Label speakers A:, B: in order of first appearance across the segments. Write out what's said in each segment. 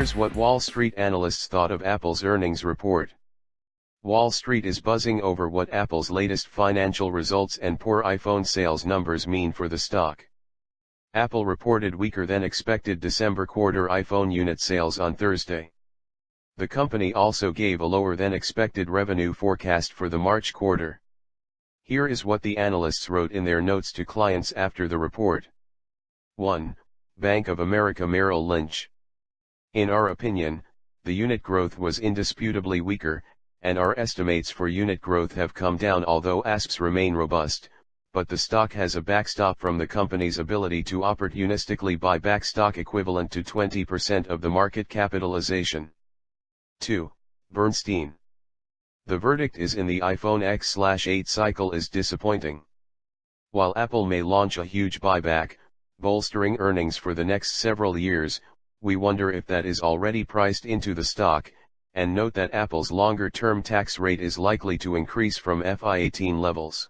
A: Here's what Wall Street analysts thought of Apple's earnings report. Wall Street is buzzing over what Apple's latest financial results and poor iPhone sales numbers mean for the stock. Apple reported weaker than expected December quarter iPhone unit sales on Thursday. The company also gave a lower than expected revenue forecast for the March quarter. Here is what the analysts wrote in their notes to clients after the report. 1. Bank of America Merrill Lynch. In our opinion, the unit growth was indisputably weaker, and our estimates for unit growth have come down although ASPs remain robust, but the stock has a backstop from the company's ability to opportunistically buy back stock equivalent to 20% of the market capitalization. 2. Bernstein. The verdict is in the iPhone X/8 cycle is disappointing. While Apple may launch a huge buyback, bolstering earnings for the next several years, we wonder if that is already priced into the stock, and note that Apple's longer-term tax rate is likely to increase from FY18 levels.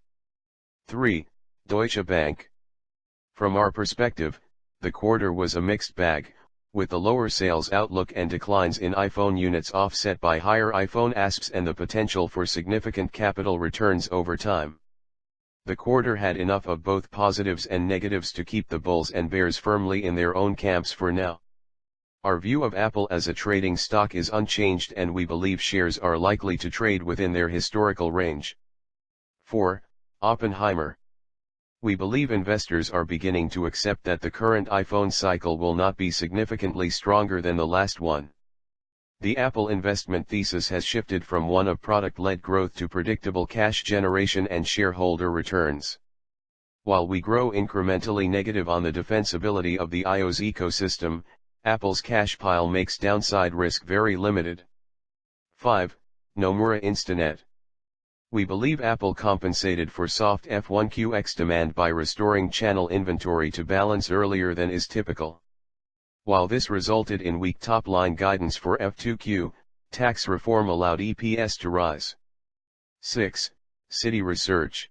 A: 3. Deutsche Bank. From our perspective, the quarter was a mixed bag, with the lower sales outlook and declines in iPhone units offset by higher iPhone ASPs and the potential for significant capital returns over time. The quarter had enough of both positives and negatives to keep the bulls and bears firmly in their own camps for now. Our view of Apple as a trading stock is unchanged and we believe shares are likely to trade within their historical range. 4. Oppenheimer. We believe investors are beginning to accept that the current iPhone cycle will not be significantly stronger than the last one. The Apple investment thesis has shifted from one of product-led growth to predictable cash generation and shareholder returns. While we grow incrementally negative on the defensibility of the iOS ecosystem, Apple's cash pile makes downside risk very limited. 5. Nomura Instinet. We believe Apple compensated for soft F1QX demand by restoring channel inventory to balance earlier than is typical. While this resulted in weak top-line guidance for F2Q, tax reform allowed EPS to rise. 6. Citi Research.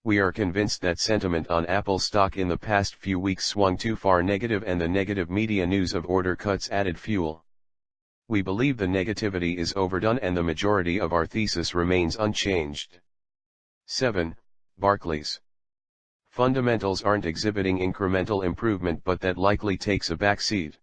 A: We are convinced that sentiment on Apple stock in the past few weeks swung too far negative and the negative media news of order cuts added fuel. We believe the negativity is overdone and the majority of our thesis remains unchanged. 7. Barclays. Fundamentals aren't exhibiting incremental improvement but that likely takes a backseat.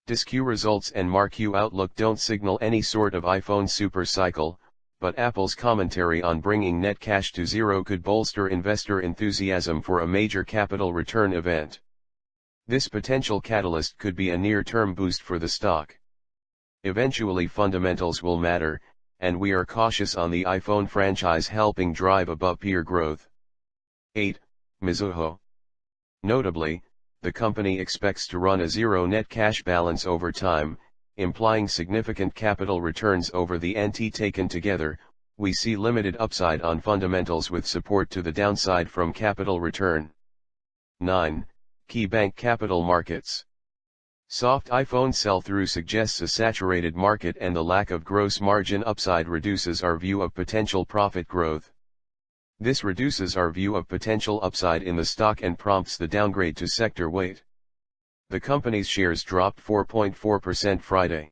A: Disq results and Marq outlook don't signal any sort of iPhone super cycle, but Apple's commentary on bringing net cash to zero could bolster investor enthusiasm for a major capital return event. This potential catalyst could be a near-term boost for the stock. Eventually fundamentals will matter, and we are cautious on the iPhone franchise helping drive above-peer growth. 8. Mizuho. Notably, the company expects to run a zero net cash balance over time, implying significant capital returns over the NT taken together. We see limited upside on fundamentals with support to the downside from capital return. 9. KeyBank Capital Markets. Soft iPhone sell-through suggests a saturated market and the lack of gross margin upside reduces our view of potential profit growth. This reduces our view of potential upside in the stock and prompts the downgrade to sector weight. The company's shares dropped 4.4% Friday.